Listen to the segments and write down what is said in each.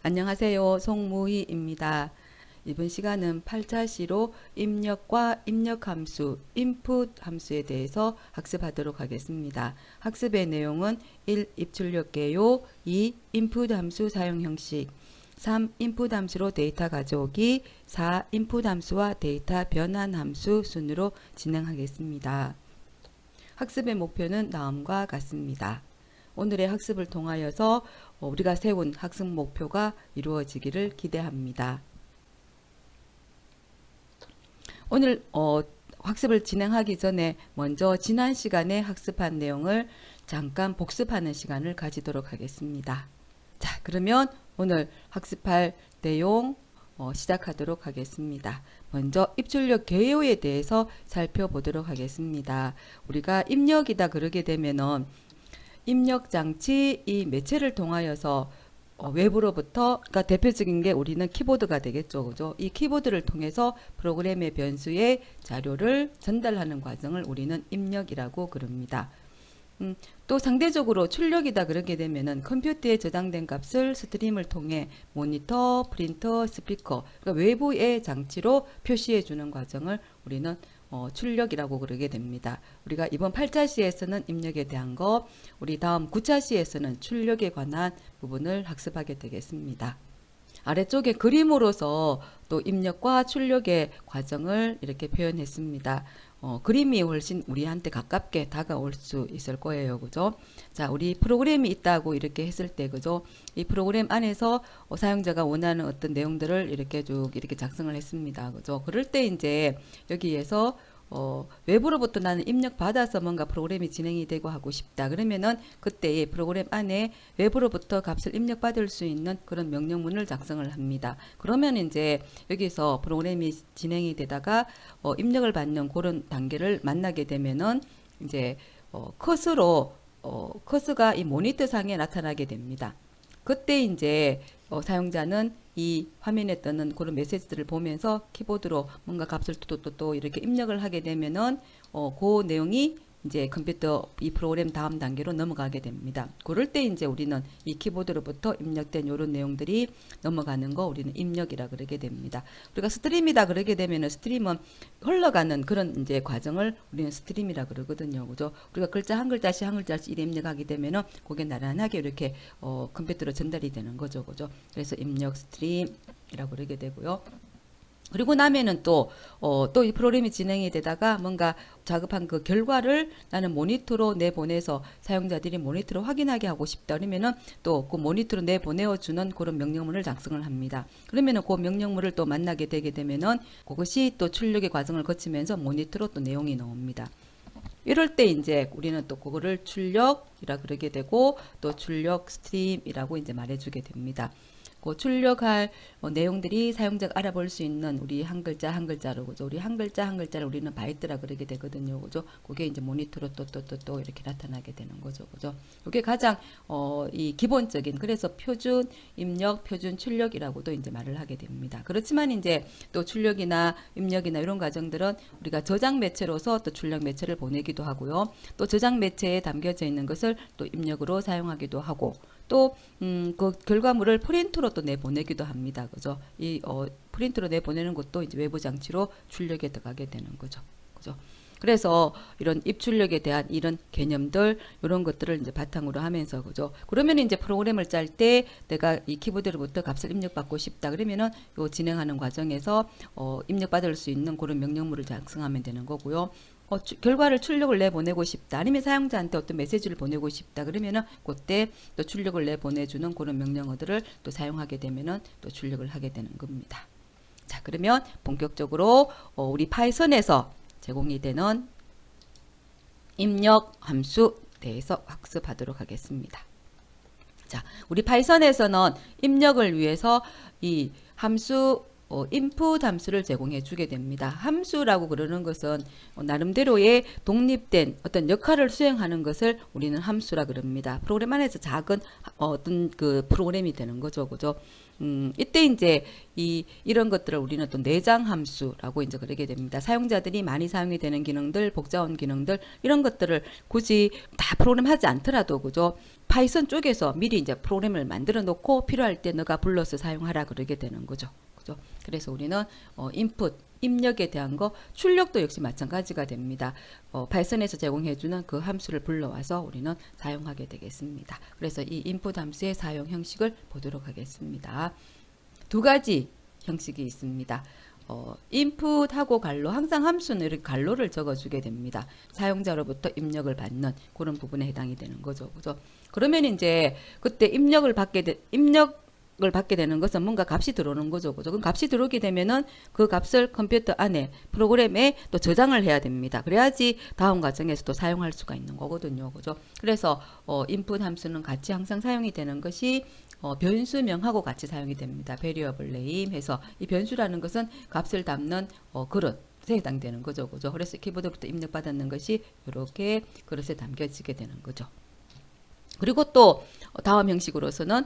안녕하세요. 송무희입니다. 이번 시간은 8차시로 입력과 입력함수, input 함수에 대해서 학습하도록 하겠습니다. 학습의 내용은 1. 입출력 개요, 2. input 함수 사용 형식, 3. input 함수로 데이터 가져오기, 4. input 함수와 데이터 변환 함수 순으로 진행하겠습니다. 학습의 목표는 다음과 같습니다. 오늘의 학습을 통하여서 우리가 세운 학습 목표가 이루어지기를 기대합니다. 오늘 학습을 진행하기 전에 먼저 지난 시간에 학습한 내용을 잠깐 복습하는 시간을 가지도록 하겠습니다. 자, 그러면 오늘 학습할 내용 시작하도록 하겠습니다. 먼저 입출력 개요에 대해서 살펴보도록 하겠습니다. 우리가 입력이다 그러게 되면은 입력 장치 이 매체를 통하여서 외부로부터, 그러니까 대표적인 게 우리는 키보드가 되겠죠. 그죠? 이 키보드를 통해서 프로그램의 변수에 자료를 전달하는 과정을 우리는 입력이라고 그럽니다. 또 상대적으로 출력이다 그러게 되면은 컴퓨터에 저장된 값을 스트림을 통해 모니터, 프린터, 스피커, 그러니까 외부의 장치로 표시해 주는 과정을 우리는 출력이라고 그러게 됩니다. 우리가 이번 8차시에서는 입력에 대한 거, 우리 다음 9차시에서는 출력에 관한 부분을 학습하게 되겠습니다. 아래쪽에 그림으로서 또 입력과 출력의 과정을 이렇게 표현했습니다. 그림이 훨씬 우리한테 가깝게 다가올 수 있을 거예요. 그죠? 자, 우리 프로그램이 있다고 이렇게 했을 때, 그죠? 이 프로그램 안에서 사용자가 원하는 어떤 내용들을 이렇게 쭉 이렇게 작성을 했습니다. 그죠? 그럴 때 이제 여기에서 외부로부터 나는 입력 받아서 뭔가 프로그램이 진행이 되고 하고 싶다. 그러면은 그때 프로그램 안에 외부로부터 값을 입력받을 수 있는 그런 명령문을 작성을 합니다. 그러면 이제 여기서 프로그램이 진행이 되다가 입력을 받는 그런 단계를 만나게 되면은 이제 커서가 이 모니터 상에 나타나게 됩니다. 그때 이제 사용자는 이 화면에 뜨는 그런 메시지들을 보면서 키보드로 뭔가 값을 또 이렇게 입력을 하게 되면은 그 내용이 이제 컴퓨터 이 프로그램 다음 단계로 넘어가게 됩니다. 그럴 때 이제 우리는 이 키보드로부터 입력된 이런 내용들이 넘어가는 거 우리는 입력이라 그러게 됩니다. 우리가 스트림이다 그러게 되면은 스트림은 흘러가는 그런 이제 과정을 우리는 스트림이라 그러거든요. 그죠? 우리가 글자 한 글자씩 한 글자씩 입력하게 되면은 그게 나란하게 이렇게 컴퓨터로 전달이 되는 거죠. 그죠? 그래서 입력 스트림이라고 그러게 되고요. 그리고 나면은 또 이 프로그램이 진행이 되다가 뭔가 작업한 그 결과를 나는 모니터로 내보내서 사용자들이 모니터로 확인하게 하고 싶다. 그러면은 또 그 모니터로 내보내어주는 그런 명령문을 작성을 합니다. 그러면은 그 명령문을 또 만나게 되게 되면은 그것이 또 출력의 과정을 거치면서 모니터로 또 내용이 나옵니다. 이럴 때 이제 우리는 또 그거를 출력이라 그러게 되고 또 출력 스트림이라고 이제 말해주게 됩니다. 그 출력할 내용들이 사용자가 알아볼 수 있는 우리 한 글자 한 글자로 그죠? 우리 한 글자 한 글자를 우리는 바이트라 그러게 되거든요. 그죠? 그게 이제 모니터로 또 이렇게 나타나게 되는 거죠. 그죠? 이게 가장 이 기본적인 그래서 표준 입력, 표준 출력이라고도 이제 말을 하게 됩니다. 그렇지만 이제 또 출력이나 입력이나 이런 과정들은 우리가 저장 매체로서 또 출력 매체를 보내기도 하고요. 또 저장 매체에 담겨져 있는 것을 또 입력으로 사용하기도 하고 또 그 결과물을 프린트로 또 내보내기도 합니다. 그죠? 이 프린트로 내보내는 것도 이제 외부 장치로 출력에 들어가게 되는 거죠. 그죠? 그래서 이런 입출력에 대한 이런 개념들 이런 것들을 이제 바탕으로 하면서 그죠? 그러면 이제 프로그램을 짤 때 내가 이 키보드로부터 값을 입력받고 싶다 그러면은 요 진행하는 과정에서 입력받을 수 있는 그런 명령물을 작성하면 되는 거고요. 결과를 출력을 내보내고 싶다. 아니면 사용자한테 어떤 메시지를 보내고 싶다. 그러면은 그때 또 출력을 내보내주는 그런 명령어들을 또 사용하게 되면은 또 출력을 하게 되는 겁니다. 자, 그러면 본격적으로 우리 파이썬에서 제공이 되는 입력 함수 대해서 학습하도록 하겠습니다. 자, 우리 파이썬에서는 입력을 위해서 이 함수 input 함수를 제공해 주게 됩니다. 함수라고 그러는 것은 나름대로의 독립된 어떤 역할을 수행하는 것을 우리는 함수라 그럽니다. 프로그램 안에서 작은 어떤 그 프로그램이 되는 거죠. 그죠? 이때 이제 이런 것들을 우리는 또 내장 함수라고 이제 그러게 됩니다. 사용자들이 많이 사용이 되는 기능들, 복잡한 기능들, 이런 것들을 굳이 다 프로그램 하지 않더라도, 그죠? 파이썬 쪽에서 미리 이제 프로그램을 만들어 놓고 필요할 때 너가 불러서 사용하라 그러게 되는 거죠. 그죠? 그래서 우리는 인풋, 입력에 대한 거, 출력도 역시 마찬가지가 됩니다. 파이썬에서 제공해주는 그 함수를 불러와서 우리는 사용하게 되겠습니다. 그래서 이 인풋 함수의 사용 형식을 보도록 하겠습니다. 두 가지 형식이 있습니다. 인풋하고 갈로, 항상 함수는 이렇게 갈로를 적어주게 됩니다. 사용자로부터 입력을 받는 그런 부분에 해당이 되는 거죠. 그죠? 그러면 이제 그때 입력을 받게 되는 것은 뭔가 값이 들어오는 거죠. 그죠? 그럼 값이 들어오게 되면은 그 값을 컴퓨터 안에 프로그램에 또 저장을 해야 됩니다. 그래야지 다음 과정에서 또 사용할 수가 있는 거거든요. 그죠? 그래서 input 함수는 같이 항상 사용이 되는 것이 변수명하고 같이 사용이 됩니다. variable name 해서 이 변수라는 것은 값을 담는 그릇에 해당되는 거죠. 그죠? 그래서 키보드부터 입력받았는 것이 이렇게 그릇에 담겨지게 되는 거죠. 그리고 또 다음 형식으로서는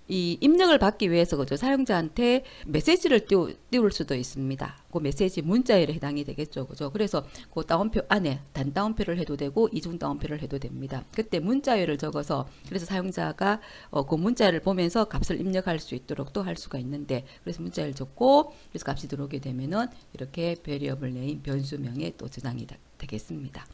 이 입력을 받기 위해서 그죠? 사용자한테 메시지를 띄울 수도 있습니다. 그 메시지 문자열에 해당이 되겠죠. 그죠? 그래서 그 따옴표 안에 단따옴표를 해도 되고 이중 따옴표를 해도 됩니다. 그때 문자열을 적어서 그래서 사용자가 그 문자를 보면서 값을 입력할 수 있도록 또 할 수가 있는데 그래서 문자열 적고 그래서 값이 들어오게 되면은 이렇게 variable name 변수명에 또 저장이 되겠습니다.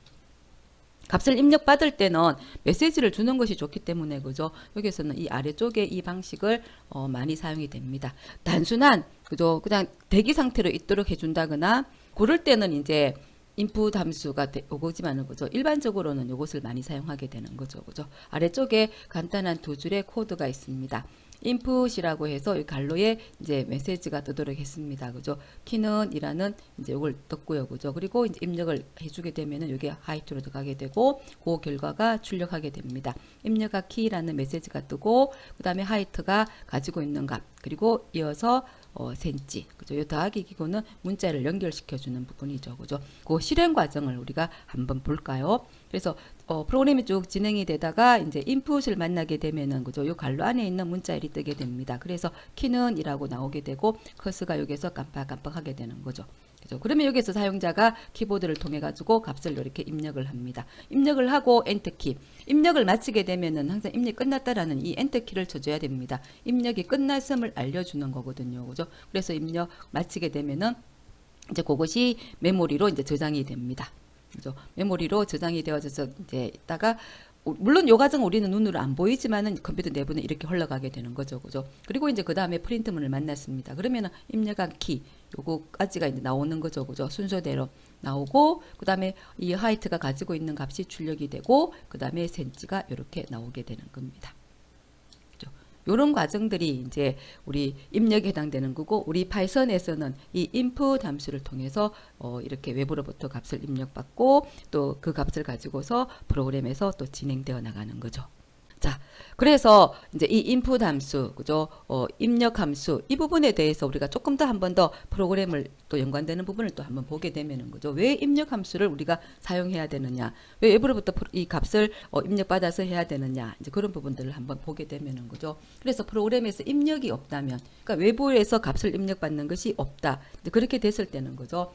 값을 입력받을 때는 메시지를 주는 것이 좋기 때문에 그죠? 여기서는 이 아래쪽에 이 방식을 많이 사용이 됩니다. 단순한 그죠? 그냥 대기 상태로 있도록 해준다거나 그럴 때는 이제 인풋 함수가 오거지만은 그죠? 일반적으로는 이것을 많이 사용하게 되는 거죠. 그죠? 아래쪽에 간단한 두 줄의 코드가 있습니다. input이라고 해서 이 갈로에 이제 메시지가 뜨도록 했습니다. 그죠? 키는 이라는 이제 이걸 떴고요. 그죠? 그리고 이제 입력을 해주게 되면은 여기 하이트로 들어가게 되고 그 결과가 출력하게 됩니다. 입력과 키라는 메시지가 뜨고 그 다음에 하이트가 가지고 있는 값 그리고 이어서 센치 그죠? 이 더하기 기구는 문자를 연결시켜주는 부분이죠. 그죠? 그 실행 과정을 우리가 한번 볼까요? 그래서 프로그램이 쭉 진행이 되다가 이제 인풋을 만나게 되면은 그죠? 요 갈로 안에 있는 문자열이 뜨게 됩니다. 그래서 키는 이라고 나오게 되고 커서가 여기서 깜빡깜빡하게 되는 거죠. 그죠? 그러면 여기서 사용자가 키보드를 통해 가지고 값을 이렇게 입력을 합니다. 입력을 하고 엔터키. 입력을 마치게 되면은 항상 입력이 끝났다라는 이 엔터키를 쳐줘야 됩니다. 입력이 끝났음을 알려주는 거거든요. 그죠? 그래서 입력 마치게 되면은 이제 그것이 메모리로 이제 저장이 됩니다. 그죠? 메모리로 저장이 되어져서 이제 있다가 물론 요 과정 우리는 눈으로 안 보이지만은 컴퓨터 내부는 이렇게 흘러가게 되는 거죠. 그죠? 그리고 이제 그 다음에 프린트문을 만났습니다. 그러면은 입력한 키 요거까지가 이제 나오는 거죠. 그죠? 순서대로 나오고 그 다음에 이 하이트가 가지고 있는 값이 출력이 되고 그 다음에 센치가 이렇게 나오게 되는 겁니다. 이런 과정들이 이제 우리 입력에 해당되는 거고 우리 파이썬에서는 이 input 함수를 통해서 이렇게 외부로부터 값을 입력받고 또 그 값을 가지고서 프로그램에서 또 진행되어 나가는 거죠. 자, 그래서 이제 이 input 함수, 그죠? 입력 함수, 이 부분에 대해서 우리가 조금 더 한 번 더 프로그램을 또 연관되는 부분을 또 한번 보게 되면은, 그죠? 왜 입력 함수를 우리가 사용해야 되느냐? 왜 외부로부터 이 값을 입력받아서 해야 되느냐? 이제 그런 부분들을 한번 보게 되면은, 그죠? 그래서 프로그램에서 입력이 없다면, 그러니까 외부에서 값을 입력받는 것이 없다. 이제 그렇게 됐을 때는, 그죠?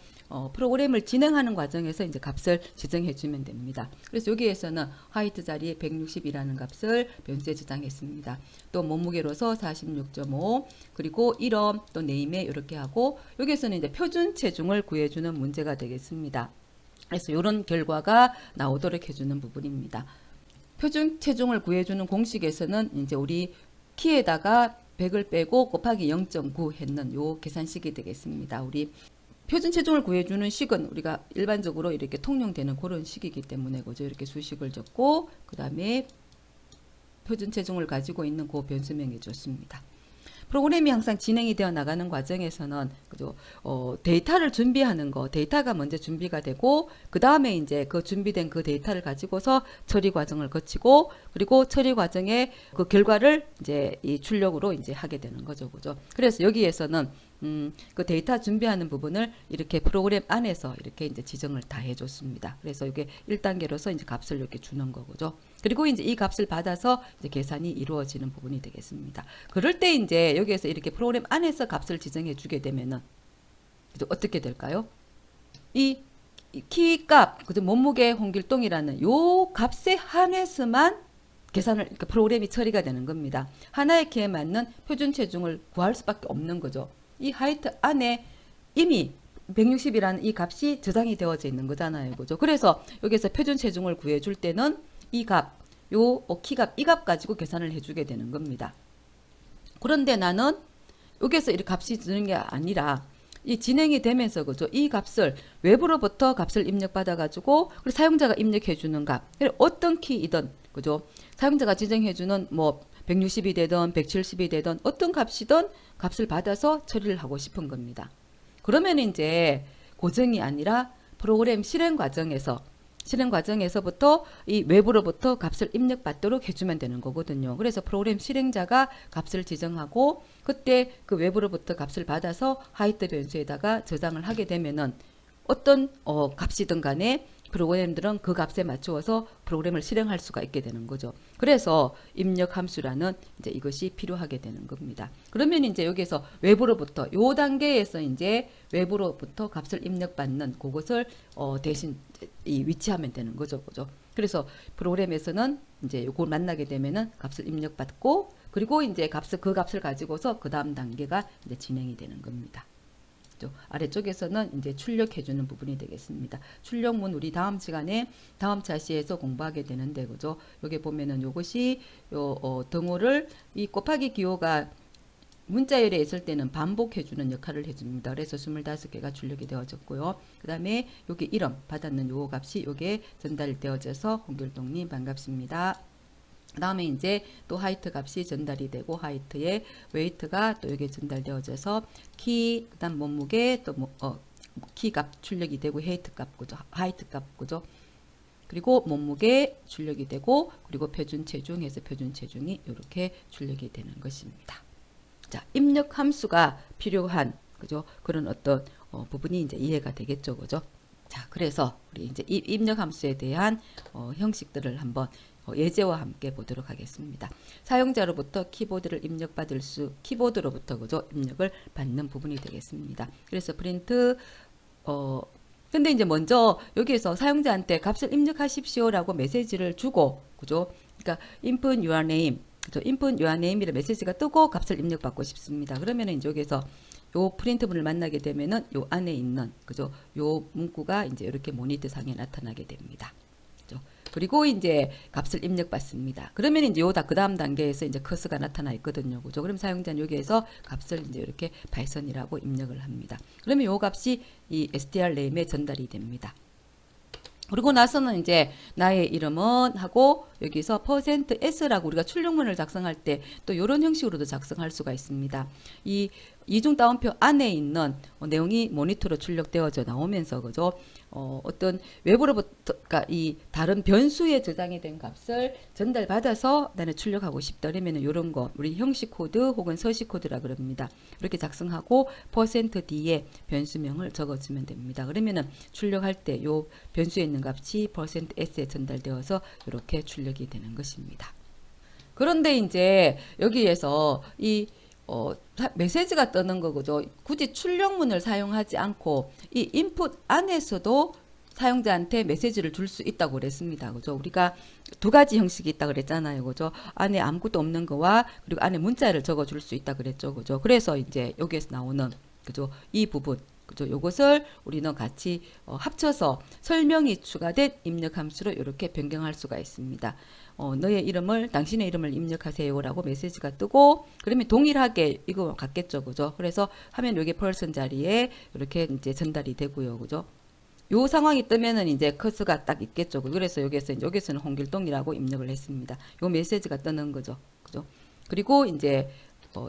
프로그램을 진행하는 과정에서 이제 값을 지정해 주면 됩니다. 그래서 여기에서는 화이트 자리에 160이라는 값을 변수에 저장했습니다. 또 몸무게로서 46.5 그리고 이름 또 네임에 이렇게 하고 여기에서는 이제 표준 체중을 구해주는 문제가 되겠습니다. 그래서 이런 결과가 나오도록 해주는 부분입니다. 표준 체중을 구해주는 공식에서는 이제 우리 키에다가 100을 빼고 곱하기 0.9 했는 요 계산식이 되겠습니다. 우리 표준 체중을 구해주는 식은 우리가 일반적으로 이렇게 통용되는 그런 식이기 때문에 그죠? 이렇게 수식을 적고 그 다음에 표준 체중을 가지고 있는 그 변수명이 좋습니다. 프로그램이 항상 진행이 되어 나가는 과정에서는 그죠? 데이터를 준비하는 거, 데이터가 먼저 준비가 되고 그 다음에 이제 그 준비된 그 데이터를 가지고서 처리 과정을 거치고 그리고 처리 과정에 그 결과를 이제 이 출력으로 이제 하게 되는 거죠, 그죠? 그래서 여기에서는 그 데이터 준비하는 부분을 이렇게 프로그램 안에서 이렇게 이제 지정을 다 해줬습니다. 그래서 이게 1단계로서 이제 값을 이렇게 주는 거죠. 그리고 이제 이 값을 받아서 이제 계산이 이루어지는 부분이 되겠습니다. 그럴 때 이제 여기에서 이렇게 프로그램 안에서 값을 지정해 주게 되면은 어떻게 될까요? 이 키 값, 그죠? 몸무게 홍길동이라는 요 값에 한해서만 계산을 그러니까 프로그램이 처리가 되는 겁니다. 하나의 키에 맞는 표준 체중을 구할 수밖에 없는 거죠. 이 하이트 안에 이미 160이라는 이 값이 저장이 되어져 있는 거잖아요. 그죠? 그래서 여기서 표준 체중을 구해줄 때는 이 값, 요 키값, 이 값 가지고 계산을 해주게 되는 겁니다. 그런데 나는 여기서 이 값이 주는 게 아니라 이 진행이 되면서 그죠? 이 값을 외부로부터 값을 입력받아가지고 그리고 사용자가 입력해주는 값, 어떤 키이든 그죠? 사용자가 지정해주는 뭐 160이 되든 170이 되든 어떤 값이든 값을 받아서 처리를 하고 싶은 겁니다. 그러면 이제 고정이 아니라 프로그램 실행 과정에서부터 이 외부로부터 값을 입력받도록 해주면 되는 거거든요. 그래서 프로그램 실행자가 값을 지정하고 그때 그 외부로부터 값을 받아서 하이트 변수에다가 저장을 하게 되면은 어떤 값이든 간에 프로그램들은 그 값에 맞추어서 프로그램을 실행할 수가 있게 되는 거죠. 그래서 입력 함수라는 이제 이것이 필요하게 되는 겁니다. 그러면 이제 여기서 외부로부터 요 단계에서 이제 외부로부터 값을 입력받는 그것을 대신 위치하면 되는 거죠. 그죠? 그래서 프로그램에서는 이제 요걸 만나게 되면은 값을 입력받고 그리고 이제 그 값을 가지고서 그 다음 단계가 이제 진행이 되는 겁니다. 아래쪽에서는 이제 출력해주는 부분이 되겠습니다. 출력문 우리 다음 시간에 다음 차시에서 공부하게 되는데 그죠? 여기 보면은 요것이 등호를 이 곱하기 기호가 문자열에 있을 때는 반복해주는 역할을 해줍니다. 그래서 25개가 출력이 되어졌고요. 그 다음에 여기 이름 받았는 요 값이 요게 전달되어져서 홍길동님 반갑습니다. 그 다음에 이제 또 하이트 값이 전달이 되고 하이트의 웨이트가 또 여기 전달되어져서 키, 그 다음 몸무게, 또 키 값 출력이 되고 헤이트 값, 그죠? 하이트 값, 그죠? 그리고 몸무게 출력이 되고 그리고 표준 체중에서 표준 체중이 이렇게 출력이 되는 것입니다. 자, 입력 함수가 필요한 그죠? 그런 어떤 부분이 이제 이해가 되겠죠, 그죠? 자, 그래서 우리 이제 입력 함수에 대한 형식들을 한번 예제와 함께 보도록 하겠습니다. 사용자로부터 키보드를 입력받을 키보드로부터 그죠? 입력을 받는 부분이 되겠습니다. 그래서 프린트 근데 이제 먼저 여기에서 사용자한테 값을 입력하십시오라고 메시지를 주고 그죠? 그러니까 input your name 그죠? input your name이라는 메시지가 뜨고 값을 입력받고 싶습니다. 그러면 이제 여기서 요 프린트문을 만나게 되면은 요 안에 있는 그죠? 요 문구가 이제 이렇게 모니터 상에 나타나게 됩니다. 그죠? 그리고 이제 값을 입력받습니다. 그러면 이제 요다 그 다음 단계에서 이제 커서가 나타나 있거든요. 그죠? 그럼 사용자는 여기에서 값을 이제 이렇게 파이썬이라고 입력을 합니다. 그러면 요 값이 이 strname에 전달이 됩니다. 그리고 나서는 이제 나의 이름은 하고 여기서 %s라고 우리가 출력문을 작성할 때 또 이런 형식으로도 작성할 수가 있습니다. 이 이중 따옴표 안에 있는 내용이 모니터로 출력되어져 나오면서 그죠? 어떤 외부로부터 그러니까 이 다른 변수에 저장이 된 값을 전달받아서 나는 출력하고 싶다 그러면 이런 거 우리 형식 코드 혹은 서식 코드라 그럽니다. 이렇게 작성하고 %d에 변수명을 적어주면 됩니다. 그러면은 출력할 때 요 변수에 있는 값이 %s에 전달되어서 이렇게 출력이 되는 것입니다. 그런데 이제 여기에서 이 메시지가 뜨는 거죠. 굳이 출력문을 사용하지 않고 이 인풋 안에서도 사용자한테 메시지를 줄 수 있다고 그랬습니다. 그죠? 우리가 두 가지 형식이 있다 그랬잖아요. 그죠? 안에 아무것도 없는 거와 그리고 안에 문자를 적어 줄 수 있다 그랬죠. 그죠? 그래서 이제 여기에서 나오는 그죠? 이 부분 그죠? 요것을 우리는 같이 합쳐서 설명이 추가된 입력 함수로 이렇게 변경할 수가 있습니다. 너의 이름을 당신의 이름을 입력하세요라고 메시지가 뜨고 그러면 동일하게 이거 같겠죠, 그죠? 그래서 하면 여기 person 자리에 이렇게 이제 전달이 되고요, 그죠? 요 상황이 뜨면은 이제 커서가 딱 있겠죠. 그래서 여기서는 홍길동이라고 입력을 했습니다. 요 메시지가 뜨는 거죠, 그죠? 그리고 이제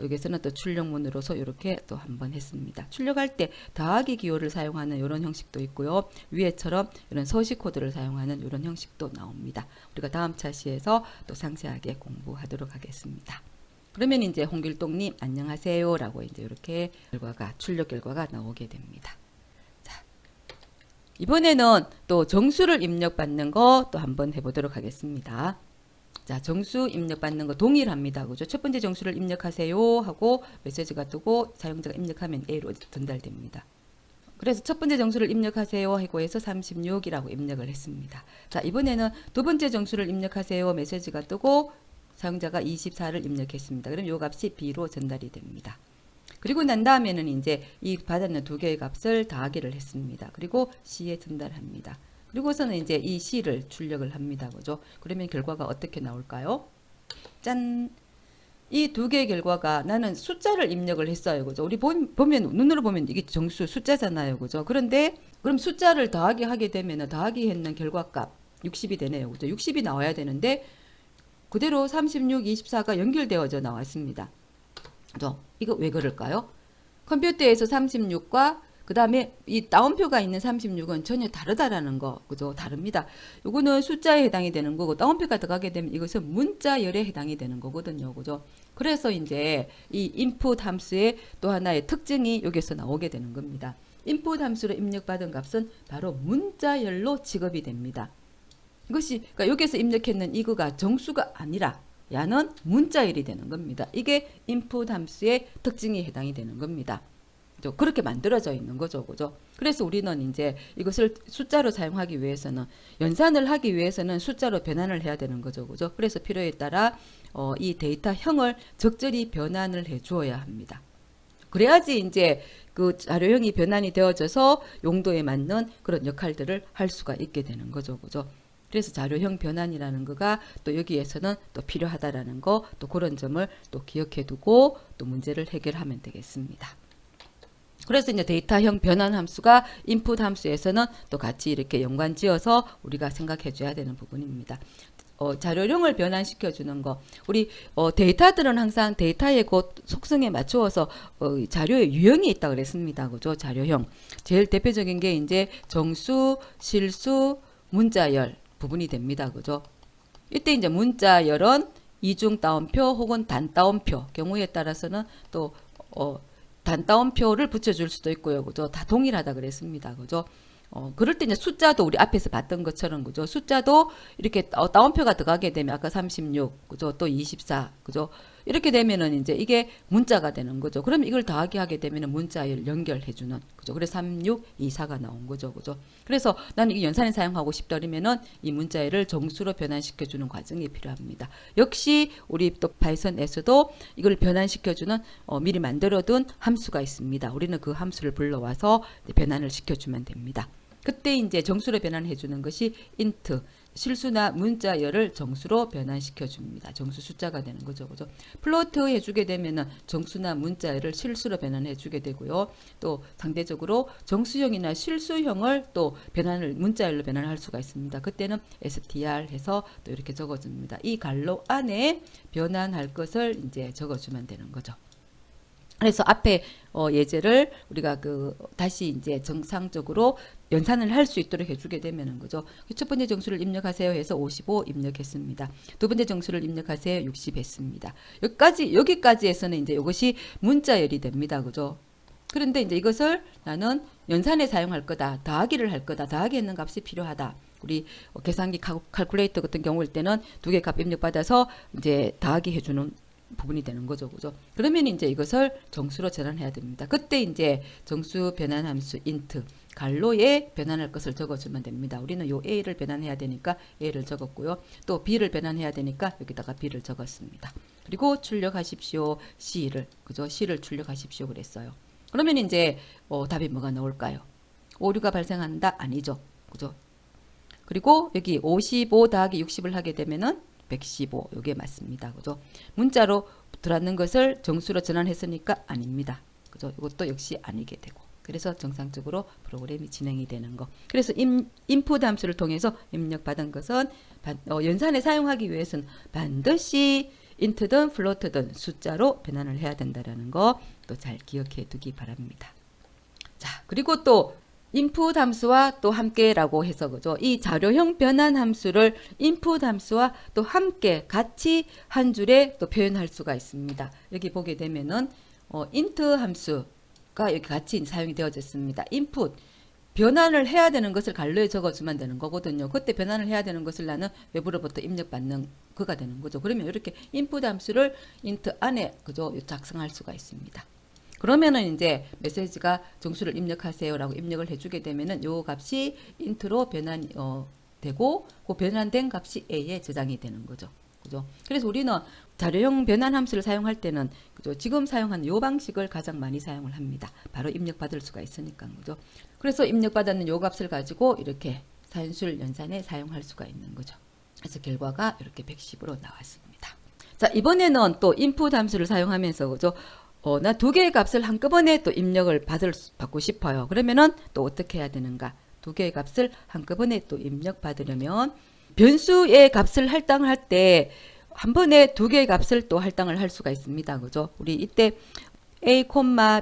여기서는 또 출력문으로서 이렇게 또 한번 했습니다. 출력할 때 더하기 기호를 사용하는 이런 형식도 있고요. 위에처럼 이런 서식 코드를 사용하는 이런 형식도 나옵니다. 우리가 다음 차시에서 또 상세하게 공부하도록 하겠습니다. 그러면 이제 홍길동님 안녕하세요 라고 이제 이렇게 출력 결과가 나오게 됩니다. 자, 이번에는 또 정수를 입력받는 거 또 한번 해보도록 하겠습니다. 자, 정수 입력받는 거 동일합니다. 그죠? 첫 번째 정수를 입력하세요 하고 메시지가 뜨고 사용자가 입력하면 A로 전달됩니다. 그래서 첫 번째 정수를 입력하세요 하고 해서 36이라고 입력을 했습니다. 자, 이번에는 두 번째 정수를 입력하세요 메시지가 뜨고 사용자가 24를 입력했습니다. 그럼 이 값이 B로 전달이 됩니다. 그리고 난 다음에는 이제 이 받았는 두 개의 값을 더하기를 했습니다. 그리고 C에 전달합니다. 그리고서는 이제 이 C를 출력을 합니다. 그죠? 그러면 결과가 어떻게 나올까요? 짠! 이 두 개의 결과가 나는 숫자를 입력을 했어요. 그죠? 우리 보면, 눈으로 보면 이게 정수 숫자잖아요. 그죠? 그런데, 그럼 숫자를 더하기 하게 되면 더하기 했는 결과값 60이 되네요. 그죠? 60이 나와야 되는데, 그대로 36, 24가 연결되어져 나왔습니다. 그죠? 이거 왜 그럴까요? 컴퓨터에서 36과 그 다음에 이 따옴표가 있는 36은 전혀 다르다라는 거, 그죠? 다릅니다. 요거는 숫자에 해당이 되는 거고, 따옴표가 들어가게 되면 이것은 문자열에 해당이 되는 거거든요, 그죠? 그래서 이제 이 input 함수의 또 하나의 특징이 여기서 나오게 되는 겁니다. input 함수로 입력받은 값은 바로 문자열로 취급이 됩니다. 이것이, 그러니까 여기서 입력했는 이거가 정수가 아니라 야는 문자열이 되는 겁니다. 이게 input 함수의 특징이 해당이 되는 겁니다. 그렇게 만들어져 있는 거죠. 그죠? 그래서 우리는 이제 이것을 숫자로 사용하기 위해서는 연산을 하기 위해서는 숫자로 변환을 해야 되는 거죠. 그죠? 그래서 필요에 따라 이 데이터형을 적절히 변환을 해 주어야 합니다. 그래야지 이제 그 자료형이 변환이 되어져서 용도에 맞는 그런 역할들을 할 수가 있게 되는 거죠. 그죠? 그래서 자료형 변환이라는 거가 또 여기에서는 또 필요하다라는 거, 또 그런 점을 또 기억해 두고 또 문제를 해결하면 되겠습니다. 그래서 이제 데이터형 변환 함수가 input 함수에서는 또 같이 이렇게 연관 지어서 우리가 생각해 줘야 되는 부분입니다. 자료형을 변환시켜 주는 거. 우리 데이터들은 항상 데이터의 그 속성에 맞추어서 자료의 유형이 있다 그랬습니다. 그죠? 자료형. 제일 대표적인 게 이제 정수, 실수, 문자열 부분이 됩니다. 그죠? 이때 이제 문자열은 이중 따옴표 혹은 단 따옴표 경우에 따라서는 또 단따옴표를 붙여줄 수도 있고요. 그죠? 다 동일하다 그랬습니다. 그죠? 그럴 때 이제 숫자도 우리 앞에서 봤던 것처럼, 그죠? 숫자도 이렇게 따옴표가 들어가게 되면 아까 36, 그죠? 또 24, 그죠? 이렇게 되면은 이제 이게 문자가 되는 거죠. 그럼 이걸 더하기 하게 되면은 문자를 연결해주는, 그죠? 그래서 36, 24가 나온 거죠. 그죠? 그래서 나는 이 연산에 사용하고 싶다면은 이 문자를 정수로 변환시켜주는 과정이 필요합니다. 역시 우리 또 파이썬에서도 이걸 변환시켜주는 미리 만들어둔 함수가 있습니다. 우리는 그 함수를 불러와서 변환을 시켜주면 됩니다. 그때 이제 정수로 변환해 주는 것이 int, 실수나 문자열을 정수로 변환시켜 줍니다. 정수 숫자가 되는 거죠. 그죠? 플로트 해주게 되면은 정수나 문자열을 실수로 변환해 주게 되고요. 또 상대적으로 정수형이나 실수형을 또 문자열로 변환할 수가 있습니다. 그때는 str 해서 또 이렇게 적어줍니다. 이 괄호 안에 변환할 것을 이제 적어주면 되는 거죠. 그래서 앞에 예제를 우리가 다시 이제 정상적으로 연산을 할 수 있도록 해주게 되면은 거죠. 첫 번째 정수를 입력하세요 해서 55 입력했습니다. 두 번째 정수를 입력하세요 60 했습니다. 여기까지에서는 이제 이것이 문자열이 됩니다. 그죠? 그런데 이제 이것을 나는 연산에 사용할 거다, 더하기를 할 거다, 더하기 했는 값이 필요하다. 우리 계산기 칼큘레이터 같은 경우일 때는 두 개 값 입력받아서 이제 더하기 해주는 부분이 되는 거죠. 그죠? 그러면 이제 이것을 정수로 전환해야 됩니다. 그때 이제 정수 변환 함수 int 괄호에 변환할 것을 적어주면 됩니다. 우리는 요 a를 변환해야 되니까 a를 적었고요. 또 b를 변환해야 되니까 여기다가 b를 적었습니다. 그리고 출력하십시오. c를, 그죠? c를 출력하십시오 그랬어요. 그러면 이제 답이 뭐가 나올까요? 오류가 발생한다? 아니죠. 그죠? 그리고 여기 55 더하기 60을 하게 되면은 115, 요게 맞습니다. 그죠? 문자로 들어왔는 것을 정수로 전환했으니까 아닙니다. 그죠? 이것도 역시 아니게 되고. 그래서 정상적으로 프로그램이 진행이 되는 거. 그래서 input 함수를 통해서 입력받은 것은 연산에 사용하기 위해서는 반드시 int든 float든 숫자로 변환을 해야 된다라는 거 또 잘 기억해 두기 바랍니다. 자, 그리고 또 input 함수와 또 함께라고 해서 그죠? 이 자료형 변환 함수를 input 함수와 또 함께 같이 한 줄에 또 표현할 수가 있습니다. 여기 보게 되면은 int 함수가 여기 같이 사용이 되어졌습니다. input 변환을 해야 되는 것을 갈로에 적어주면 되는 거거든요. 그때 변환을 해야 되는 것을 나는 외부로부터 입력받는 그가 되는 거죠. 그러면 이렇게 input 함수를 int 안에 그죠? 작성할 수가 있습니다. 그러면은 이제 메시지가 정수를 입력하세요라고 입력을 해주게 되면은 요 값이 int로 변환 되고 그 변환된 값이 a에 저장이 되는 거죠. 그죠? 그래서 우리는 자료형 변환 함수를 사용할 때는 그죠? 지금 사용하는 요 방식을 가장 많이 사용을 합니다. 바로 입력받을 수가 있으니까 그죠? 그래서 입력받았는 요 값을 가지고 이렇게 산술 연산에 사용할 수가 있는 거죠. 그래서 결과가 이렇게 110으로 나왔습니다. 자, 이번에는 또 input 함수를 사용하면서 그죠? 나 두 개의 값을 한꺼번에 또 입력을 받고 싶어요. 그러면은 또 어떻게 해야 되는가? 두 개의 값을 한꺼번에 또 입력받으려면 변수의 값을 할당할 때 한 번에 두 개의 값을 또 할당을 할 수가 있습니다. 그죠? 우리 이때 a,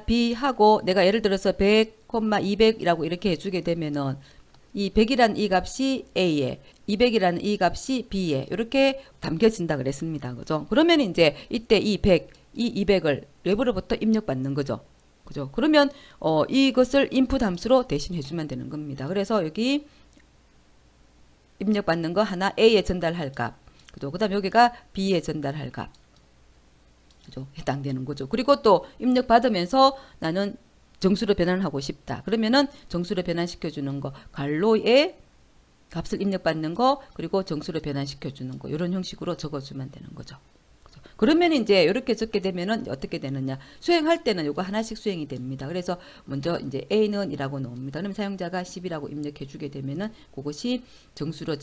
b 하고 내가 예를 들어서 100, 200이라고 이렇게 해주게 되면은 이 100이라는 이 값이 a에 200이라는 이 값이 b에 이렇게 담겨진다 그랬습니다. 그죠? 그러면 이제 이때 이 100, 이 200을 외부로부터 입력받는 거죠. 그죠? 그러면 이것을 input 함수로 대신 해주면 되는 겁니다. 그래서 여기 입력받는 거 하나 a에 전달할 값, 그죠? 그다음 여기가 b에 전달할 값, 그죠? 해당되는 거죠. 그리고 또 입력받으면서 나는 정수로 변환하고 싶다. 그러면은 정수로 변환시켜 주는 거, 괄호에 값을 입력받는 거, 그리고 정수로 변환시켜 주는 거, 이런 형식으로 적어주면 되는 거죠. 그러면 이제 이렇게 적게 되면은 어떻게 되느냐? 수행할 때는 요거 하나씩 수행이 됩니다. 그래서 먼저 이제 A는 이라고 나옵니다. 그럼 사용자가 10이라고 입력해 주게 되면은 그것이 정수로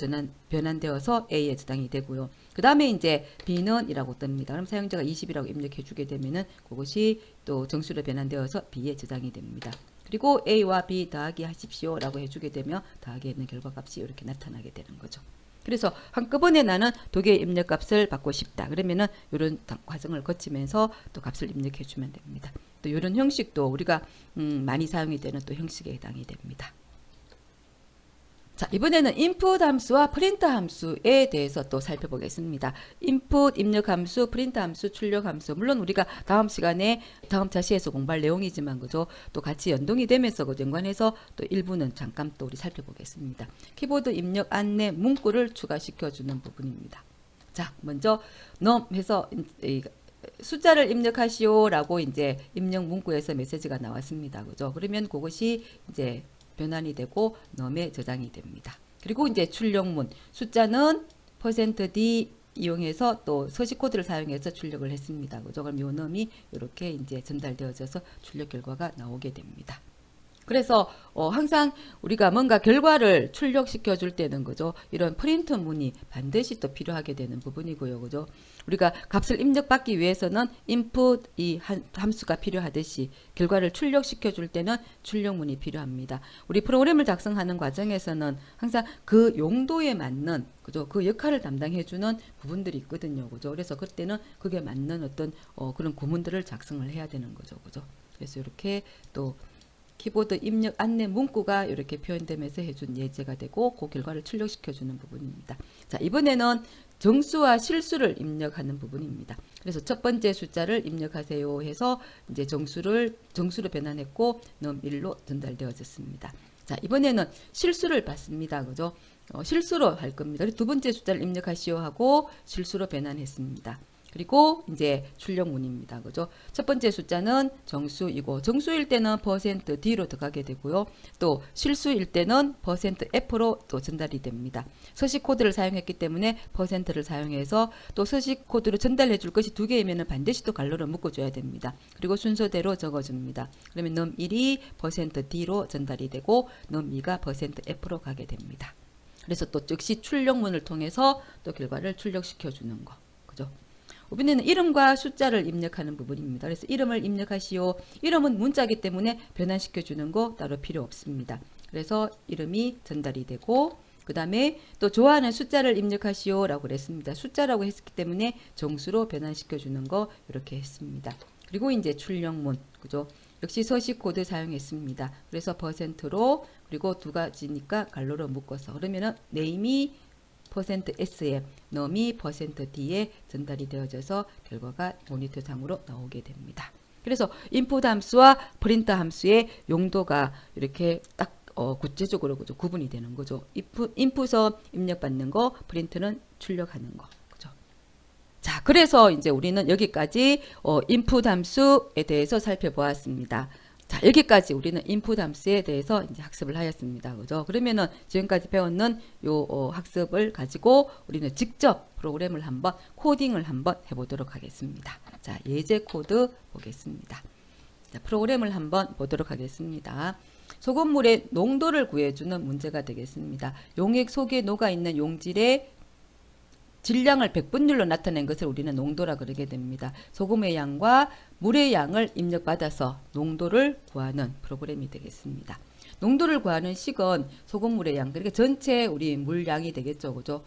변환되어서 A에 저장이 되고요. 그 다음에 이제 B는 이라고 뜹니다. 그럼 사용자가 20이라고 입력해 주게 되면은 그것이 또 정수로 변환되어서 B에 저장이 됩니다. 그리고 A와 B 더하기 하십시오 라고 해주게 되면 더하기 있는 결과값이 이렇게 나타나게 되는 거죠. 그래서 한꺼번에 나는 두 개의 입력값을 받고 싶다. 그러면은 이런 과정을 거치면서 또 값을 입력해 주면 됩니다. 또 이런 형식도 우리가 많이 사용이 되는 또 형식에 해당이 됩니다. 자, 이번에는 input 함수와 print 함수에 대해서 또 살펴보겠습니다. input 입력 함수, print 함수, 출력 함수. 물론 우리가 다음 시간에 다음 차시에서 공부할 내용이지만 그죠? 또 같이 연동이 되면서 그 연관해서 또 일부는 잠깐 또 우리 살펴보겠습니다. 키보드 입력 안내 문구를 추가시켜 주는 부분입니다. 자, 먼저 num 해서 숫자를 입력하시오라고 이제 입력 문구에서 메시지가 나왔습니다. 그죠? 그러면 그것이 이제 변환이 되고 num에 저장이 됩니다. 그리고 이제 출력문 숫자는 %d 이용해서 또 서식 코드를 사용해서 출력을 했습니다. 그죠? 그럼 요 num이 이렇게 이제 전달되어져서 출력 결과가 나오게 됩니다. 그래서 항상 우리가 뭔가 결과를 출력시켜 줄 때는 그죠? 이런 프린트 문이 반드시 또 필요하게 되는 부분이고요. 그죠? 우리가 값을 입력받기 위해서는 input 이 함수가 필요하듯이 결과를 출력시켜 줄 때는 출력문이 필요합니다. 우리 프로그램을 작성하는 과정에서는 항상 그 용도에 맞는 그죠? 그 역할을 담당해 주는 부분들이 있거든요. 그죠? 그래서 그때는 그게 맞는 어떤 그런 구문들을 작성을 해야 되는 거죠. 그죠? 그래서 이렇게 또 키보드 입력 안내 문구가 이렇게 표현되면서 해준 예제가 되고 그 결과를 출력시켜주는 부분입니다. 자, 이번에는 정수와 실수를 입력하는 부분입니다. 그래서 첫 번째 숫자를 입력하세요 해서 이제 정수로 변환했고 num1로 전달되어졌습니다. 자, 이번에는 실수를 받습니다. 그죠? 실수로 할 겁니다. 두 번째 숫자를 입력하시오 하고 실수로 변환했습니다. 그리고 이제 출력문입니다. 그죠? 첫 번째 숫자는 정수이고 정수일 때는 %d로 들어가게 되고요. 또 실수일 때는 %f로 또 전달이 됩니다. 서식 코드를 사용했기 때문에 %를 사용해서 또 서식 코드로 전달해 줄 것이 두 개이면 반드시 또 괄호를 묶어줘야 됩니다. 그리고 순서대로 적어줍니다. 그러면 num1이 %d로 전달이 되고 num2가 %f로 가게 됩니다. 그래서 또 즉시 출력문을 통해서 또 결과를 출력시켜 주는 거. 그죠? 이번에는 이름과 숫자를 입력하는 부분입니다. 그래서 이름을 입력하시오. 이름은 문자이기 때문에 변환시켜 주는 거 따로 필요 없습니다. 그래서 이름이 전달이 되고 그 다음에 또 좋아하는 숫자를 입력하시오 라고 그랬습니다. 숫자라고 했기 때문에 정수로 변환시켜 주는 거 이렇게 했습니다. 그리고 이제 출력문, 그죠? 역시 서식 코드 사용했습니다. 그래서 %로 그리고 두 가지니까 갈로로 묶어서 그러면은 네임이 %s에 num이 %d에 전달이 되어져서 결과가 모니터상으로 나오게 됩니다. 그래서 인풋 함수와 프린트 함수의 용도가 이렇게 딱 구체적으로 그죠? 구분이 되는 거죠. 인풋은 입력받는 거, 프린트는 출력하는 거. 그죠? 자, 그래서 이제 우리는 여기까지 인풋 함수에 대해서 살펴보았습니다. 자, 여기까지 우리는 인풋 함수에 대해서 이제 학습을 하였습니다. 그죠? 그러면은 지금까지 배웠는 요 학습을 가지고 우리는 직접 프로그램을 한번 코딩을 한번 해보도록 하겠습니다. 자, 예제 코드 보겠습니다. 자, 프로그램을 한번 보도록 하겠습니다. 소금물의 농도를 구해주는 문제가 되겠습니다. 용액 속에 녹아있는 용질의 질량을 백분율로 나타낸 것을 우리는 농도라 그러게 됩니다. 소금의 양과 물의 양을 입력받아서 농도를 구하는 프로그램이 되겠습니다. 농도를 구하는 식은 소금물의 양, 그러니까 전체 우리 물량이 되겠죠. 그죠?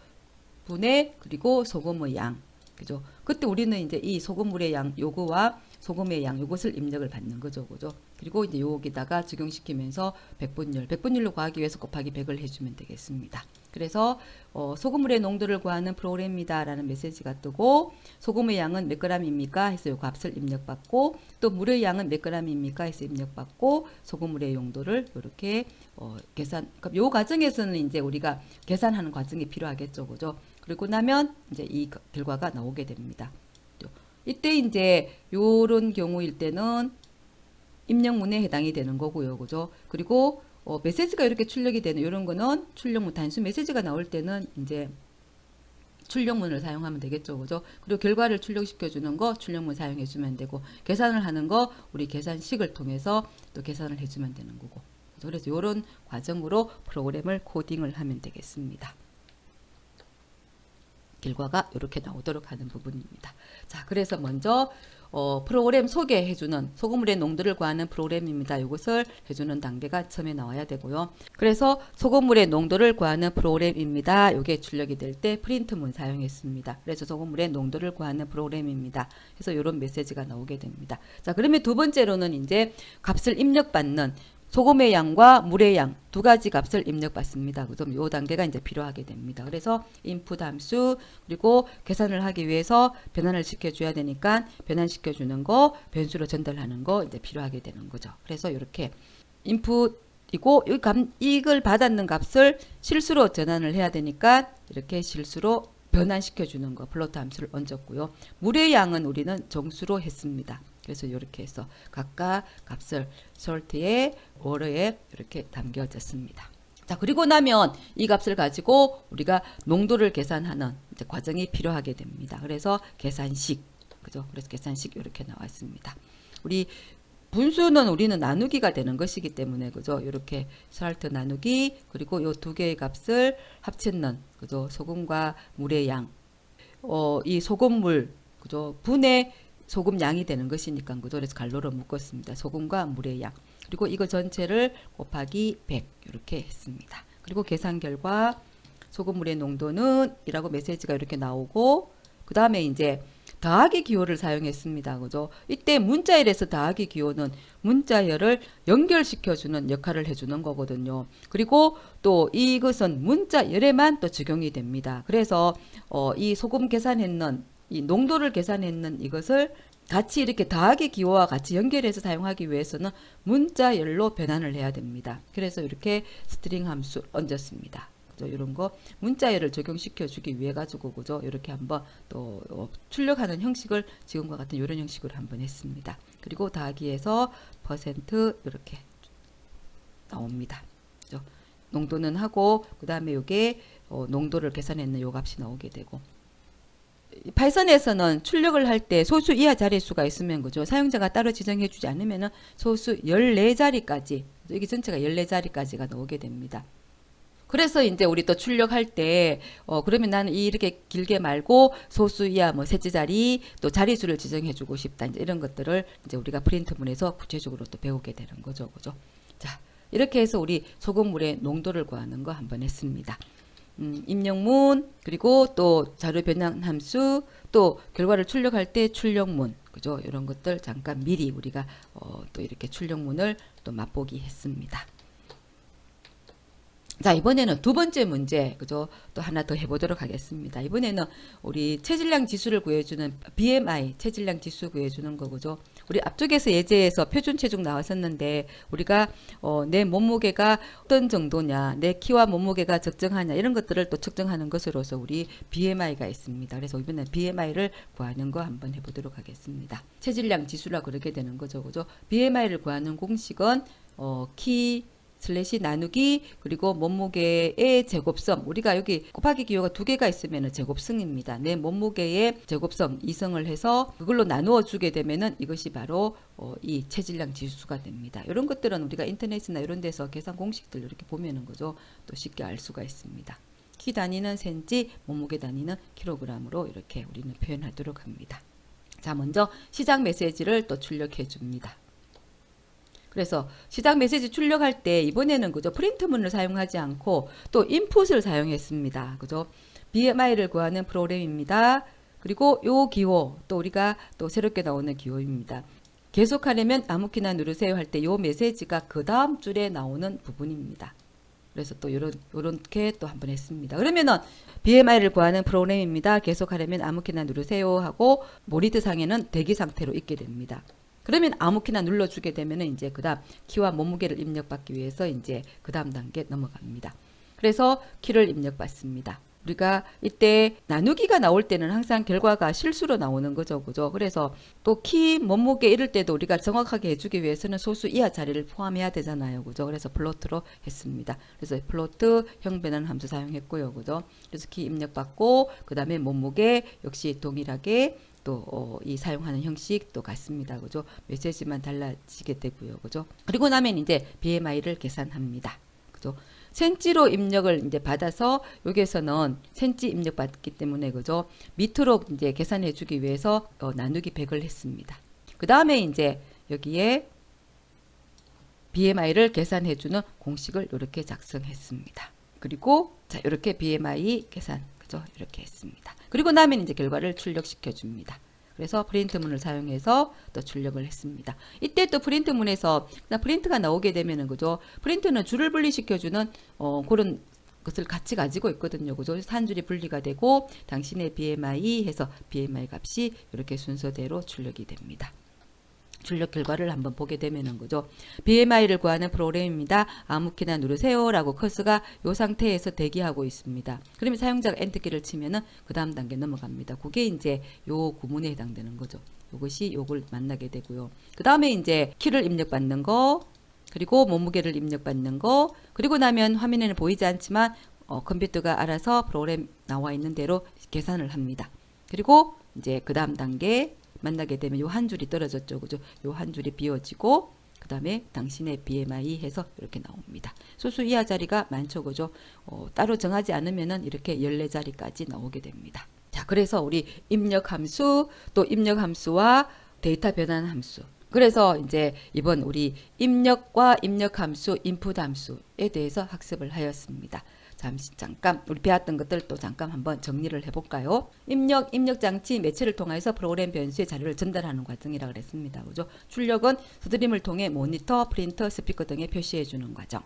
분해 그리고 소금의 양. 그죠? 그때 우리는 이제 이 소금물의 양 요거와 소금의 양 요것을 입력을 받는 거죠. 그죠? 그리고 이제 여기다가 적용시키면서 백분율로 구하기 위해서 곱하기 100을 해주면 되겠습니다. 그래서 소금물의 농도를 구하는 프로그램입니다 라는 메시지가 뜨고 소금의 양은 몇 g입니까 해서 요 값을 입력받고 또 물의 양은 몇 g입니까 해서 입력받고 소금물의 용도를 이렇게 계산, 그러니까 요 과정에서는 이제 우리가 계산하는 과정이 필요하겠죠. 그죠? 그리고 나면 이제 이 결과가 나오게 됩니다. 이때 이제 요런 경우일 때는 입력문에 해당이 되는 거고요. 그죠? 그리고 메시지가 이렇게 출력이 되는 이런 거는 출력문, 단수 메시지가 나올 때는 이제 출력문을 사용하면 되겠죠. 그죠? 그리고 결과를 출력시켜 주는 거 출력문 사용해 주면 되고 계산을 하는 거 우리 계산식을 통해서 또 계산을 해 주면 되는 거고. 그래서 이런 과정으로 프로그램을 코딩을 하면 되겠습니다. 결과가 이렇게 나오도록 하는 부분입니다. 자, 그래서 먼저 프로그램 소개해주는 소금물의 농도를 구하는 프로그램입니다. 이것을 해주는 단계가 처음에 나와야 되고요. 그래서 소금물의 농도를 구하는 프로그램입니다. 이게 출력이 될 때 프린트문 사용했습니다. 그래서 소금물의 농도를 구하는 프로그램입니다. 그래서 이런 메시지가 나오게 됩니다. 자, 그러면 두 번째로는 이제 값을 입력받는 소금의 양과 물의 양 두 가지 값을 입력받습니다. 그럼 이 단계가 이제 필요하게 됩니다. 그래서 인풋 함수 그리고 계산을 하기 위해서 변환을 시켜줘야 되니까 변환시켜주는 거 변수로 전달하는 거 이제 필요하게 되는 거죠. 그래서 이렇게 인풋이고 이걸 받았는 값을 실수로 전환을 해야 되니까 이렇게 실수로 변환시켜주는 거 플로트 함수를 얹었고요. 물의 양은 우리는 정수로 했습니다. 그래서 이렇게 해서 각각 값을 sort에, or에 이렇게 담겨졌습니다. 자, 그리고 나면 이 값을 가지고 우리가 농도를 계산하는 이제 과정이 필요하게 됩니다. 그래서 계산식, 그죠? 그래서 계산식 이렇게 나와 있습니다. 우리 분수는 우리는 나누기가 되는 것이기 때문에, 그죠? 이렇게 sort 나누기, 그리고 이 두 개의 값을 합치는, 그죠? 소금과 물의 양, 이 소금물, 그죠? 분의 소금 양이 되는 것이니까 그죠? 그래서 갈로로 묶었습니다. 소금과 물의 양. 그리고 이거 전체를 곱하기 100 이렇게 했습니다. 그리고 계산 결과 소금물의 농도는 이라고 메시지가 이렇게 나오고 그 다음에 이제 더하기 기호를 사용했습니다. 그죠? 이때 문자열에서 더하기 기호는 문자열을 연결시켜주는 역할을 해주는 거거든요. 그리고 또 이것은 문자열에만 또 적용이 됩니다. 그래서 이 소금 계산했는 이 농도를 계산했는 이것을 같이 이렇게 더하기 기호와 같이 연결해서 사용하기 위해서는 문자열로 변환을 해야 됩니다. 그래서 이렇게 스트링 함수 얹었습니다. 그죠? 이런 거 문자열을 적용시켜 주기 위해 가지고 그죠? 이렇게 한번 또 출력하는 형식을 지금과 같은 이런 형식으로 한번 했습니다. 그리고 더하기에서 % 이렇게 나옵니다. 그죠? 농도는 하고 그 다음에 이게 농도를 계산했는 요 값이 나오게 되고 파이썬에서는 출력을 할 때 소수 이하 자릿수가 있으면 그죠? 사용자가 따로 지정해 주지 않으면은 소수 14자리까지 여기 전체가 14자리까지가 나오게 됩니다. 그래서 이제 우리 또 출력할 때 그러면 나는 이렇게 길게 말고 소수 이하 뭐 셋째 자리 또 자릿수를 지정해 주고 싶다. 이제 이런 것들을 이제 우리가 프린트문에서 구체적으로 또 배우게 되는 거죠. 그죠? 자, 이렇게 해서 우리 소금물의 농도를 구하는 거 한번 했습니다. 입력문, 그리고 또 자료 변환 함수, 또 결과를 출력할 때 출력문, 그죠? 이런 것들 잠깐 미리 우리가 또 이렇게 출력문을 또 맛보기 했습니다. 자, 이번에는 두 번째 문제, 그죠? 또 하나 더 해보도록 하겠습니다. 이번에는 우리 체질량 지수를 구해주는 BMI, 체질량 지수 구해주는 거, 그죠? 우리 앞쪽에서 예제에서 표준 체중 나왔었는데, 우리가, 내 몸무게가 어떤 정도냐, 내 키와 몸무게가 적정하냐, 이런 것들을 또 측정하는 것으로서 우리 BMI가 있습니다. 그래서 이번에 BMI를 구하는 거 한번 해보도록 하겠습니다. 체질량 지수라 그러게 되는 거죠, 그죠? BMI를 구하는 공식은, 키, 슬래시 나누기 그리고 몸무게의 제곱성, 우리가 여기 곱하기 기호가 두 개가 있으면 제곱성입니다. 내 몸무게의 제곱성 2성을 해서 그걸로 나누어 주게 되면은 이것이 바로 이 체질량 지수가 됩니다. 이런 것들은 우리가 인터넷이나 이런 데서 계산 공식들 이렇게 보면은 거죠, 또 쉽게 알 수가 있습니다. 키 단위는 센치, 몸무게 단위는 킬로그램으로 이렇게 우리는 표현하도록 합니다. 자, 먼저 시작 메시지를 또 출력해 줍니다. 그래서 시작 메시지 출력할 때 이번에는 그죠, 프린트문을 사용하지 않고 또 인풋을 사용했습니다. 그죠? BMI를 구하는 프로그램입니다. 그리고 요 기호 또 우리가 또 새롭게 나오는 기호입니다. 계속하려면 아무 키나 누르세요 할 때 요 메시지가 그 다음 줄에 나오는 부분입니다. 그래서 또 요렇게 또 한번 했습니다. 그러면은 BMI를 구하는 프로그램입니다. 계속하려면 아무 키나 누르세요 하고 모니터 상에는 대기 상태로 있게 됩니다. 그러면 아무 키나 눌러주게 되면 이제 그 다음 키와 몸무게를 입력받기 위해서 이제 그 다음 단계 넘어갑니다. 그래서 키를 입력받습니다. 우리가 이때 나누기가 나올 때는 항상 결과가 실수로 나오는 거죠, 그죠? 그래서 또 키, 몸무게 이럴 때도 우리가 정확하게 해주기 위해서는 소수 이하 자리를 포함해야 되잖아요, 그죠? 그래서 플로트로 했습니다. 그래서 플로트 형 변환 함수 사용했고요, 그죠? 그래서 키 입력받고 그 다음에 몸무게 역시 동일하게 또 이 사용하는 형식도 같습니다. 그죠? 메시지만 달라지게 되고요. 그죠? 그리고 나면 이제 BMI를 계산합니다. 그죠? 센치로 입력을 이제 받아서 여기에서는 센치 입력 받기 때문에 그죠? 밑으로 이제 계산해 주기 위해서 나누기 100을 했습니다. 그 다음에 이제 여기에 BMI를 계산해 주는 공식을 이렇게 작성했습니다. 그리고 자, 이렇게 BMI 계산, 그죠? 이렇게 했습니다. 그리고 나면 이제 결과를 출력시켜 줍니다. 그래서 프린트문을 사용해서 또 출력을 했습니다. 이때 또 프린트문에서 프린트가 나오게 되면은 그죠? 프린트는 줄을 분리시켜주는 그런 것을 같이 가지고 있거든요. 그죠? 한 줄이 분리가 되고 당신의 BMI 해서 BMI 값이 이렇게 순서대로 출력이 됩니다. 출력 결과를 한번 보게 되면은 그죠? BMI를 구하는 프로그램입니다. 아무 키나 누르세요 라고 커서가 이 상태에서 대기하고 있습니다. 그러면 사용자가 엔터키를 치면은 그 다음 단계 넘어갑니다. 그게 이제 요 구문에 해당되는 거죠. 이것이 요걸 만나게 되고요. 그 다음에 이제 키를 입력받는 거, 그리고 몸무게를 입력받는 거, 그리고 나면 화면에는 보이지 않지만 컴퓨터가 알아서 프로그램 나와 있는 대로 계산을 합니다. 그리고 이제 그 다음 단계 만나게 되면 요 한 줄이 떨어졌죠, 그죠? 요 한 줄이 비워지고 그 다음에 당신의 BMI 해서 이렇게 나옵니다. 소수 이하 자리가 많죠, 그죠? 따로 정하지 않으면은 이렇게 14자리까지 나오게 됩니다. 자, 그래서 우리 입력 함수, 또 입력 함수와 데이터 변환 함수. 그래서 이제 이번 우리 입력과 입력 함수, 인풋 함수에 대해서 학습을 하였습니다. 잠깐 우리 배웠던 것들 또 잠깐 한번 정리를 해볼까요? 입력 장치 매체를 통해서 프로그램 변수의 자료를 전달하는 과정이라고 그랬습니다. 그죠? 출력은 스트림을 통해 모니터, 프린터, 스피커 등에 표시해 주는 과정.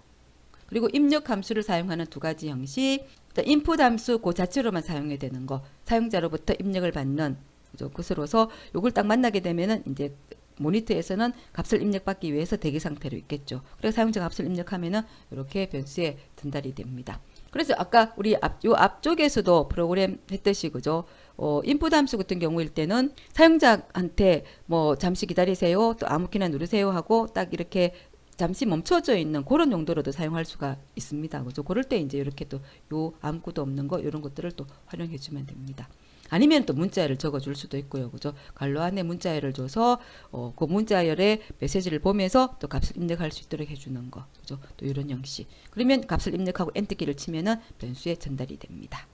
그리고 입력 함수를 사용하는 두 가지 형식. 인풋 함수 그 자체로만 사용해야 되는 거. 사용자로부터 입력을 받는 그죠? 그것으로서 요걸 딱 만나게 되면은 이제 모니터에서는 값을 입력받기 위해서 대기 상태로 있겠죠. 그래서 사용자 값을 입력하면은 이렇게 변수에 전달이 됩니다. 그래서 아까 우리 요 앞쪽에서도 프로그램 했듯이 그죠? 인풋 함수 같은 경우일 때는 사용자한테 뭐 잠시 기다리세요, 또 아무 키나 누르세요 하고 딱 이렇게 잠시 멈춰져 있는 그런 용도로도 사용할 수가 있습니다. 그죠? 그럴 때 이제 이렇게 또 요 아무것도 없는 거 이런 것들을 또 활용해 주면 됩니다. 아니면 또 문자열을 적어줄 수도 있고요. 그죠? 괄호 안에 문자열을 줘서 그 문자열의 메시지를 보면서 또 값을 입력할 수 있도록 해주는 거. 그죠? 또 이런 형식. 그러면 값을 입력하고 엔터키를 치면은 변수에 전달이 됩니다.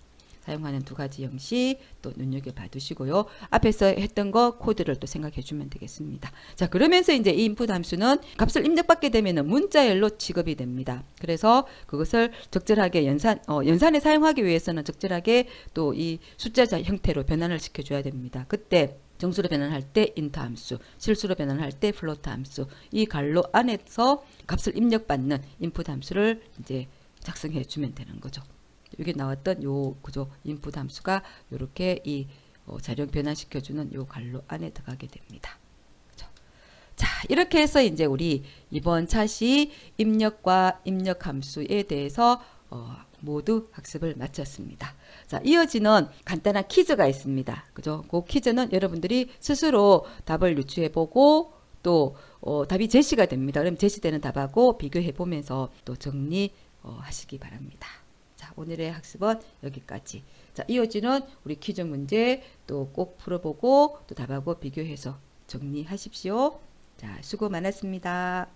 사용하는 두 가지 형식 또 눈여겨봐 두시고요. 앞에서 했던 거 코드를 또 생각해 주면 되겠습니다. 자, 그러면서 이제 이 인풋 함수는 값을 입력받게 되면 문자열로 취급이 됩니다. 그래서 그것을 적절하게 연산에 사용하기 위해서는 적절하게 또 이 숫자 형태로 변환을 시켜줘야 됩니다. 그때 정수로 변환할 때 int 함수, 실수로 변환할 때 float 함수, 이 괄호 안에서 값을 입력받는 input 함수를 이제 작성해 주면 되는 거죠. 여기 나왔던 요 구조 input 함수가 이렇게 이 자료 변환시켜주는 요 괄호 안에 들어가게 됩니다. 그렇죠? 자, 이렇게 해서 이제 우리 이번 차시 입력과 입력 함수에 대해서 모두 학습을 마쳤습니다. 자, 이어지는 간단한 퀴즈가 있습니다. 그죠? 그 퀴즈는 여러분들이 스스로 답을 유추해 보고 또 답이 제시가 됩니다. 그럼 제시되는 답하고 비교해 보면서 또 정리 하시기 바랍니다. 자, 오늘의 학습은 여기까지. 자, 이어지는 우리 퀴즈 문제 또 꼭 풀어보고 또 답하고 비교해서 정리하십시오. 자, 수고 많았습니다.